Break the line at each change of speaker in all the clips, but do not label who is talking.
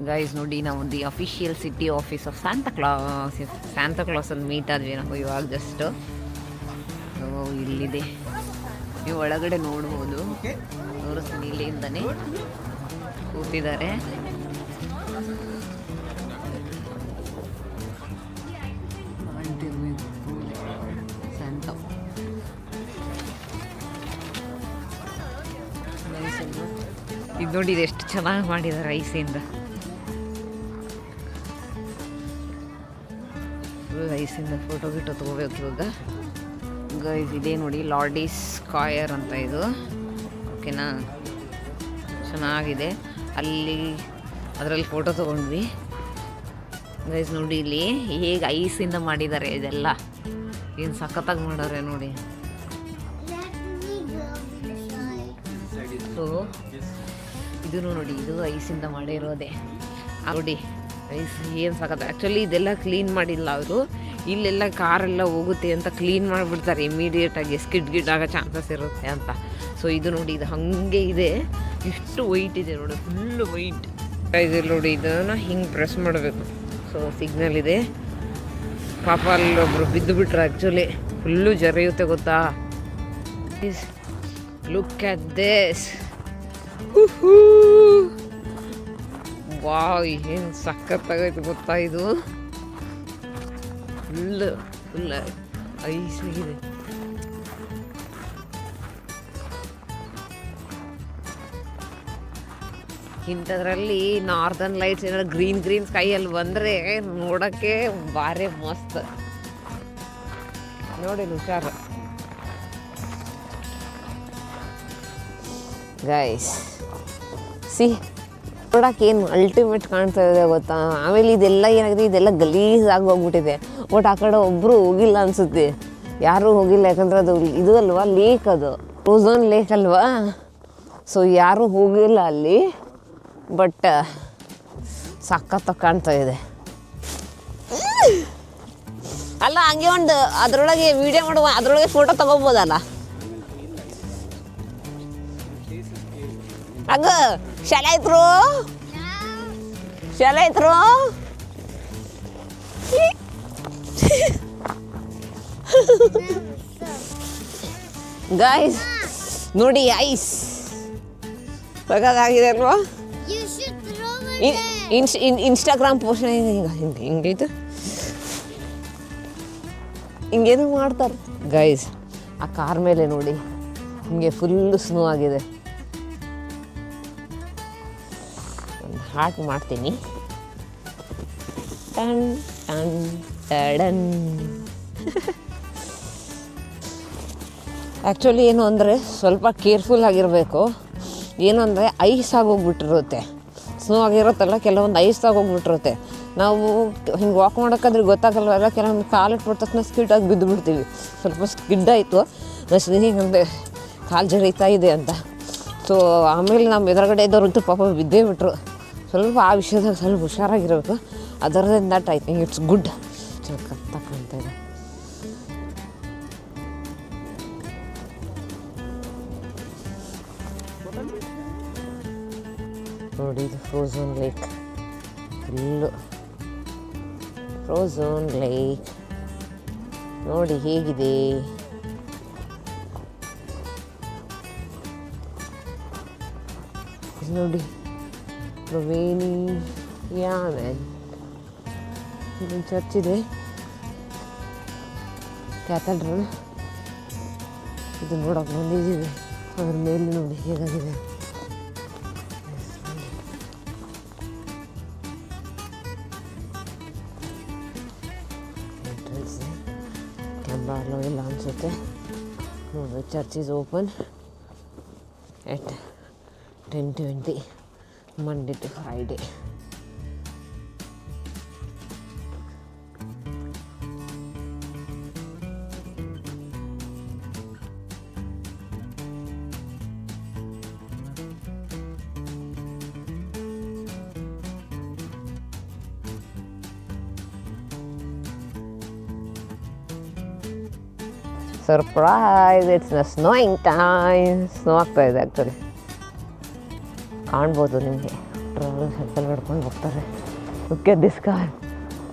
Guys ನೋಡಿ ನಾವು the official city office of ಸ್ಯಾಂತಾ class ಅಂತ ಮೀಟ್ ಆದ್ವಿ ನಾವು ಇವಾಗ ಜಸ್ಟ್. ಇಲ್ಲಿದೆ, ನೀವು ಒಳಗಡೆ ನೋಡ್ಬೋದು. ತೋರಿಸ್ತೀನಿ, ಇಲ್ಲಿಂದನೇ ಕೂತಿದ್ದಾರೆ. ಸ್ಯಾಂತಾ ಇದು ನೋಡಿ, ಇದು ಎಷ್ಟು ಚೆನ್ನಾಗಿ ಮಾಡಿದ್ದಾರೆ ಐಸಿಂದ. ಐಸಿಂದ ಫೋಟೋ ಗಿಟೋ ತೊಗೋಬೇಕು ಇವಾಗ. ಗೈಸ್ ಇದೇ ನೋಡಿ ಲಾರ್ಡೀಸ್ ಸ್ಕ್ವೇರ್ ಅಂತ ಇದು, ಓಕೆನಾ. ಚೆನ್ನಾಗಿದೆ. ಅಲ್ಲಿ ಅದರಲ್ಲಿ ಫೋಟೋ ತೊಗೊಂಡ್ವಿ. ಗೈಸ್ ನೋಡಿ ಇಲ್ಲಿ ಹೇಗೆ ಐಸಿಂದ ಮಾಡಿದ್ದಾರೆ ಇದೆಲ್ಲ, ಏನು ಸಖತ್ತಾಗಿ ಮಾಡೋರೆ ನೋಡಿ. ಸೊ ಇದೂ ನೋಡಿ, ಇದು ಐಸಿಂದ ಮಾಡಿರೋದೆ ನೋಡಿ. ಐಸ್ ಏನು ಸಾಕತ್ತೆ. ಆ್ಯಕ್ಚುಲಿ ಇದೆಲ್ಲ ಕ್ಲೀನ್ ಮಾಡಿಲ್ಲ ಅವರು. ಇಲ್ಲೆಲ್ಲ ಕಾರೆಲ್ಲ ಹೋಗುತ್ತೆ ಅಂತ ಕ್ಲೀನ್ ಮಾಡಿಬಿಡ್ತಾರೆ ಇಮಿಡಿಯೇಟಾಗಿ, ಸ್ಕಿಡ್ ಆಗೋ ಚಾನ್ಸಸ್ ಇರುತ್ತೆ ಅಂತ. ಸೊ ಇದು ನೋಡಿ, ಇದು ಹಾಗೆ ಇದೆ. ಇಷ್ಟು ವೈಟ್ ಇದೆ ನೋಡಿ, ಫುಲ್ಲು ವೈಟ್ ಇದೆ ನೋಡಿ. ಇದನ್ನು ಹಿಂಗೆ ಪ್ರೆಸ್ ಮಾಡಬೇಕು. ಸೊ ಸಿಗ್ನಲ್ ಇದೆ. ಪಾಪ ಅಲ್ಲೊಬ್ರು ಬಿದ್ದು ಬಿಟ್ರು. ಆ್ಯಕ್ಚುಲಿ ಫುಲ್ಲು ಜರಿಯುತ್ತೆ ಗೊತ್ತಾ. Look at this. ವಾವ್, ಏನು ಸಖತ್ತಾಗೈತೆ ಗೊತ್ತಾ. ಇದು ಫುಲ್ ಐಸ್ ಆಗಿದೆ. ಇಂಥದ್ರಲ್ಲಿ ನಾರ್ದರ್ನ್ ಲೈಟ್ಸ್ ಏನಾದ್ರು ಗ್ರೀನ್ ಸ್ಕೈಯಲ್ಲಿ ಬಂದರೆ ನೋಡೋಕ್ಕೆ ಭಾರಿ ಮಸ್ತ್. ನೋಡಿ ಹುಷಾರು ಗೈಸ್. ನೋಡೋಕೆ ಏನು ಅಲ್ಟಿಮೇಟ್ ಕಾಣ್ತಾ ಇದೆ ಗೊತ್ತಾ. ಆಮೇಲೆ ಇದೆಲ್ಲ ಏನಾಗಿದೆ, ಇದೆಲ್ಲ ಗಲೀಜಾಗಿ ಹೋಗ್ಬಿಟ್ಟಿದೆ. ಬಟ್ ಆ ಕಡೆ ಒಬ್ಬರು ಹೋಗಿಲ್ಲ ಅನಿಸುತ್ತೆ, ಯಾರೂ ಹೋಗಿಲ್ಲ. ಯಾಕಂದ್ರೆ ಅದು ಇದು ಅಲ್ವಾ, ಲೇಕ್, ಅದು ಓಝೋನ್ ಲೇಕ್ ಅಲ್ವಾ. ಸೊ ಯಾರೂ ಹೋಗಿಲ್ಲ ಅಲ್ಲಿ. ಬಟ್ ಸಖತ್ತಾಗಿ ಕಾಣ್ತಾ ಇದೆ. ಅಲ್ಲ ಹಂಗೆ ಒಂದು ಅದರೊಳಗೆ ವಿಡಿಯೋ ಮಾಡುವ, ಅದರೊಳಗೆ ಫೋಟೋ ತಗೋಬೋದಲ್ಲ. ಅಗ ಶಾಲೆ ಐತ್ರು ಗೈಸ್ ನೋಡಿ, ಐಸ್ ಸಗದಾಗಿದೆ ಅಲ್ವಾ. ಇನ್ಸ್ಟಾಗ್ರಾಮ್ ಪೋಸ್ಟ್ ಹಿಂಗೈತೆ, ಹಿಂಗೇನು ಮಾಡ್ತಾರೆ ಗೈಸ್. ಆ ಕಾರ್ ಮೇಲೆ ನೋಡಿ, ಹಿಂಗೆ ಫುಲ್ಲು ಸ್ನೋ ಆಗಿದೆ. ಒಂದು ಹಾರ್ಟ್ ಮಾಡ್ತೀನಿ. Ton ton ಟಡನ್. ಆ್ಯಕ್ಚುಲಿ ಏನು ಅಂದರೆ ಸ್ವಲ್ಪ ಕೇರ್ಫುಲ್ ಆಗಿರಬೇಕು. ಏನು ಅಂದರೆ ಐಸ್ ಆಗೋಗ್ಬಿಟ್ಟಿರುತ್ತೆ, ಸ್ನೋ ಆಗಿರುತ್ತಲ್ಲ, ಕೆಲವೊಂದು ಐಸ್ ಆಗೋಗ್ಬಿಟ್ಟಿರುತ್ತೆ. ನಾವು ಹಿಂಗೆ ವಾಕ್ ಮಾಡೋಕ್ಕಾದ್ರೆ ಗೊತ್ತಾಗಲ್ವಲ್ಲ, ಕೆಲವೊಂದು ಕಾಲಿಟ್ಬಿಟ್ಟ ತಕ್ಷಣ ಸ್ಕಿಡ್ಡಾಗಿ ಬಿದ್ದು ಬಿಡ್ತೀವಿ. ಸ್ವಲ್ಪ ಸ್ಕಿಡ್ ಆಯಿತು, ಹಿಂಗೆ ಕಾಲು ಜರೀತಾ ಇದೆ ಅಂತ. ಸೊ ಆಮೇಲೆ ನಮ್ಮ ಎದುರುಗಡೆ ಇದ್ದವ್ರಂತೂ ಪಾಪ ಬಿದ್ದೇ ಬಿಟ್ರು. ಸ್ವಲ್ಪ ಆ ವಿಷಯದಾಗ ಸ್ವಲ್ಪ ಹುಷಾರಾಗಿರಬೇಕು. Other that I think it's good. ಸಖತ್ತಾಗಿ ಕಾಣ್ತಾ ಇದೆ. ನೋಡಿ, ಇದು frozen lake, full frozen lake ನೋಡಿ ಹೇಗಿದೆ. ನೋಡಿ ರೊಮೇನಿಯಾ ಮ್ಯಾನ್. ಇಲ್ಲೊಂದು ಚರ್ಚ್ ಇದೆ, ಕ್ಯಾಥಡ್ರಲ್. ಇದು ನೋಡೋಕೆ ಬಂದಿದ್ದೀವಿ. ಅದ್ರ ಮೇಲೆ ನೋಡಿ ಹೇಗಾಗಿದೆ. ಕ್ಯಾಮ್ರಾ ಅಲ್ಲೋ ಇಲ್ಲ ಅನಿಸುತ್ತೆ. ನೋಡಿ, church is open at 10:20 Monday to Friday. Surprise! It's the snowing time. Snow ಆಗ್ತಾ ಇದೆ ಆ್ಯಕ್ಚುಲಿ, ಕಾಣ್ಬೋದು ನಿಮಗೆ ಸ್ಕೂಟ್ರಲ್ಲಿ ಸೈಕಲ್ ಹಿಡ್ಕೊಂಡು ಹೋಗ್ತಾರೆ. ಓಕೆ ದಿಸ್ಕ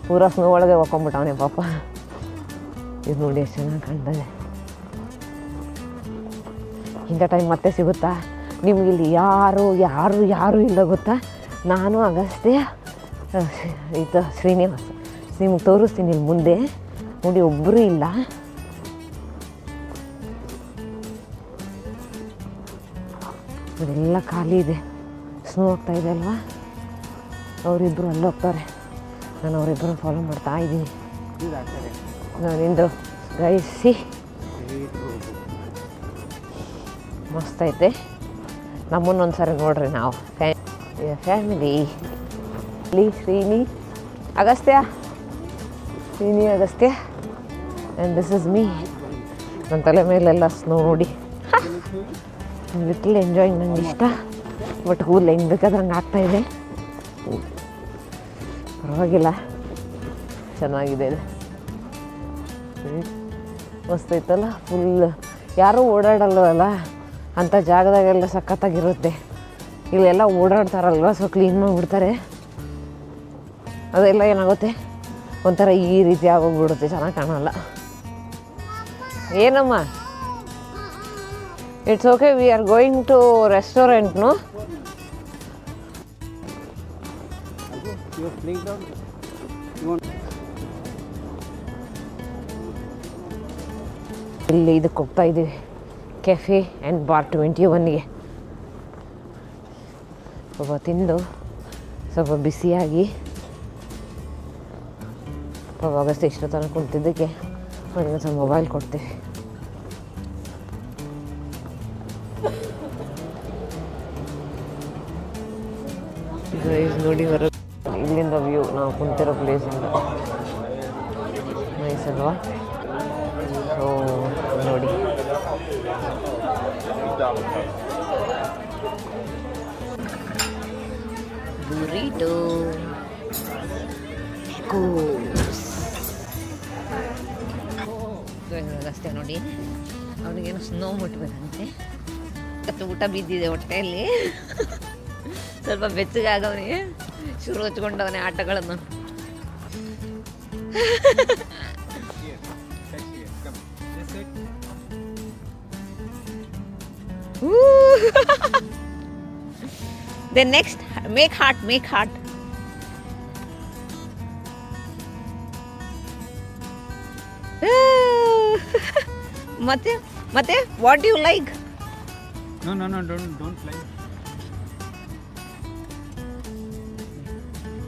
ಪೂರ ಸ್ನೋ ಒಳಗೆ ಹೋಗ್ಕೊಂಬಿಟ್ಟವನೇ ಪಾಪ. ಇದು ನೋಡಿ ಎಷ್ಟು ಚೆನ್ನಾಗಿ ಕಾಣ್ತದೆ. ಇಂಥ ಟೈಮ್ ಮತ್ತೆ ಸಿಗುತ್ತಾ ನಿಮ್ಗೆ? ಇಲ್ಲಿ ಯಾರು ಇಲ್ಲ ಗೊತ್ತಾ? ನಾನು ಅಗಸ್ತ್ಯ ಇದು ಶ್ರೀನಿವಾಸ ನಿಮ್ಗೆ ತೋರಿಸ್ತೀನಿ ಇಲ್ಲಿ ಮುಂದೆ. ನೋಡಿ ಒಬ್ಬರು ಇಲ್ಲ. ಅದೆಲ್ಲ ಖಾಲಿ ಇದೆ, ಸ್ನೋ ಆಗ್ತಾಯಿದೆ ಅಲ್ವಾ. ಅವರಿಬ್ಬರು ಅಲ್ಲಿ ಹೋಗ್ತಾರೆ, ನಾನು ಅವರಿಬ್ಬರು ಫಾಲೋ ಮಾಡ್ತಾ ಇದ್ದೀನಿ. ನಾನಿಂದು ಗೈಸಿ ಮಸ್ತ್ ಐತೆ. ನಮ್ಮನ್ನೊಂದು ಸಾರಿ ನೋಡ್ರಿ ನಾವು ಫ್ಯಾಮಿಲಿ. ಇಲ್ಲಿ Srini Agastya and this is me. ನನ್ನ ತಲೆ ಮೇಲೆಲ್ಲ ಸ್ನೋ ನೋಡಿ ಲಿಟ್ಲ್ ಎಂಜಾಯಿಂಗ್. ನಂಗೆ ಇಷ್ಟ, ಬಟ್ ಕೂದಲು ಹೆಂಗೆ ಬೇಕಾದ್ರೆ ಹಂಗೆ ಆಗ್ತಾಯಿದೆ. ಪರವಾಗಿಲ್ಲ, ಚೆನ್ನಾಗಿದೆ. ಮಸ್ತ್ ಐತಲ್ಲ. ಫುಲ್ ಯಾರೂ ಓಡಾಡಲ್ವಲ್ಲ ಅಂಥ ಜಾಗದಾಗೆಲ್ಲ ಸಖತ್ತಾಗಿರುತ್ತೆ. ಇಲ್ಲೆಲ್ಲ ಓಡಾಡ್ತಾರಲ್ವ, ಸೊ ಕ್ಲೀನ್ ಮಾಡಿಬಿಡ್ತಾರೆ. ಅದೆಲ್ಲ ಏನಾಗುತ್ತೆ ಒಂಥರ ಈ ರೀತಿ ಆಗೋಗ್ಬಿಡುತ್ತೆ, ಚೆನ್ನಾಗಿ ಕಾಣಲ್ಲ. ಏನಮ್ಮ? It's okay, we are going to restaurant. No, ಇಲ್ಲಿ ಇದಕ್ಕೆ ಹೋಗ್ತಾ ಇದ್ದೀವಿ, ಕೆಫೆ ಆ್ಯಂಡ್ ಬಾರ್ 21ಗೆ. ಸ್ವಲ್ಪ ತಿಂದು ಸ್ವಲ್ಪ ಬಿಸಿಯಾಗಿ ಅಗಸ್ತ್ ಇಷ್ಟು ತನಕ ಕುಂತಿದ್ದಕ್ಕೆ ಒಂದು ಸ್ವಲ್ಪ ಮೊಬೈಲ್ ಕೊಡ್ತೀವಿ. ನೋಡಿ ಹೊರ ಇಲ್ಲಿಂದ ವ್ಯೂ ನಾವು ಕುಂತಿರೋ ಪ್ಲೇಸಿಂದ ನೈಸ್ ಅಲ್ವಾ? ಸೊ ನೋಡಿ, ಬುರಿಟೋ ಅಷ್ಟೇ ನೋಡಿ. ಅವನಿಗೇನು ಸ್ನೋ ಮುಟ್ಬೇಕಂತೆ, ಊಟ ಬಿದ್ದಿದೆ ಹೊಟ್ಟೆಯಲ್ಲಿ. ಸ್ವಲ್ಪ ಬೆಚ್ಚಗಾಗವನಿಗೆ ಶುರು ಹಚ್ಕೊಂಡವನೇ ಆಟಗಳನ್ನು. Then next, make heart. ಮತ್ತೆ what do you like?
No, don't fly.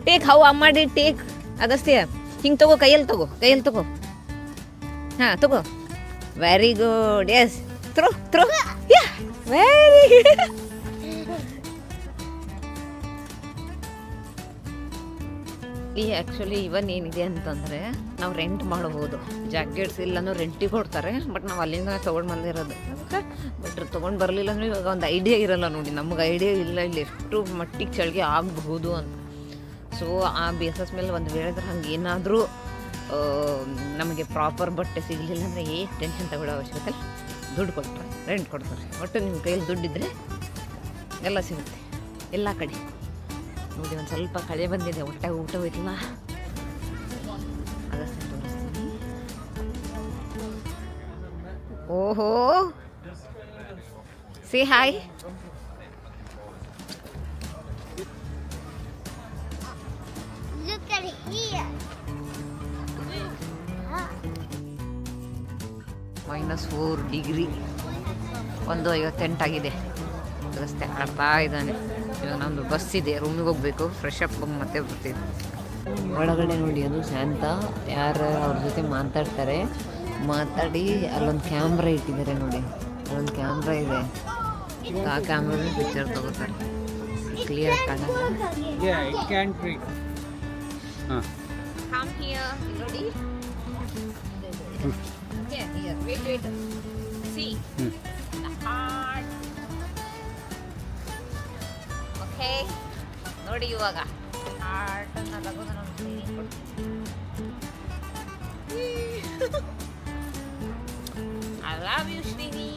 Take how Amma did take. Agastya, ಹಿಂಗೆ ತಗೋ, ಕೈಯಲ್ಲಿ ತಗೋ. ಹಾಂ ತಗೋ. Very good. Yes, throw. Yeah, very good. ಈ ಆ್ಯಕ್ಚುಲಿ ಇವನ್ ಏನಿದೆ ಅಂತಂದರೆ ನಾವು ರೆಂಟ್ ಮಾಡ್ಬೋದು. ಜಾಕೆಟ್ಸ್ ಇಲ್ಲನೂ ರೆಂಟಿಗೆ ಕೊಡ್ತಾರೆ, ಬಟ್ ನಾವು ಅಲ್ಲಿಂದ ತೊಗೊಂಡು ಬಂದಿರೋದು. ಬಟ್ ತೊಗೊಂಡು ಬರಲಿಲ್ಲ ಅಂದರೆ ಇವಾಗ ಒಂದು ಐಡಿಯಾ ಇರಲ್ಲ ನೋಡಿ, ನಮ್ಗೆ ಐಡಿಯಾ ಇಲ್ಲ ಇಲ್ಲಿ ಎಷ್ಟು ಮಟ್ಟಿಗೆ ಚಳಿಗೆ ಆಗಬಹುದು ಅಂತ. ಸೊ ಆ ಬೇಸಸ್ ಮೇಲೆ ಒಂದು ವೇಳೆದ್ರೆ ಹಂಗೆ ಏನಾದರೂ ನಮಗೆ ಪ್ರಾಪರ್ ಬಟ್ಟೆ ಸಿಗಲಿಲ್ಲ ಅಂದರೆ ಟೆನ್ಷನ್ ತಗೊಳ್ಳೋ ಅವಶ್ಯಕತೆ ಇಲ್ಲ. ದುಡ್ಡು ಕೊಟ್ಟರೆ ರೆಂಟ್ ಕೊಡ್ತಾರೆ. ಒಟ್ಟು ನಿಮ್ಮ ಕೈಯಲ್ಲಿ ದುಡ್ಡಿದ್ರೆ ಎಲ್ಲ ಸಿಗುತ್ತೆ ಎಲ್ಲ ಕಡೆ. ನೋಡಿ ಒಂದು ಸ್ವಲ್ಪ ಕಳೆ ಬಂದಿದೆ, ಹೊಟ್ಟೆಗೆ ಊಟ ಹೋಯ್ತಲ್ಲ. ಅದಷ್ಟೇ ತೋರಿಸ್ತೀನಿ. ಓಹೋ, ಸೇ ಹಾಯ್. -4 ಡಿಗ್ರಿ, 1:58 ಆಗಿದೆ. ರಸ್ತೆ ಆಡ್ತಾ ಇದ್ದಾನೆ. ಇವಾಗ ನಮ್ಮದು ಬಸ್ ಇದೆ, ರೂಮಿಗೆ ಹೋಗಬೇಕು, ಫ್ರೆಶ್ ಅಪ್ ಮತ್ತೆ ಬರ್ತೀವಿ. ಒಳಗಡೆ ನೋಡಿ, ಅದು ಶಾಂತ ಯಾರು ಅವ್ರ ಜೊತೆ ಮಾತಾಡಿ ಅಲ್ಲೊಂದು ಕ್ಯಾಮ್ರಾ ಇಟ್ಟಿದ್ದಾರೆ ನೋಡಿ. ಅಲ್ಲೊಂದು ಕ್ಯಾಮ್ರಾ ಇದೆ, ಆ ಕ್ಯಾಮ್ರಾದಲ್ಲಿ ಪಿಕ್ಚರ್ ತಗೋತಾರೆ. ಕ್ಲಿಯರ್ ಕಾಣಲ್ಲ. ನೋಡಿ, wait. See the heart. Okay, ನೋಡಿ ಇವಾಗ ಹಾರ್ಟ್ ಅನ್ನ ತಗೊಂಡು ನಾನು ಟ್ರೈನಿಂಗ್ ಕೊಡ್ತೀನಿ. I love you, Srini.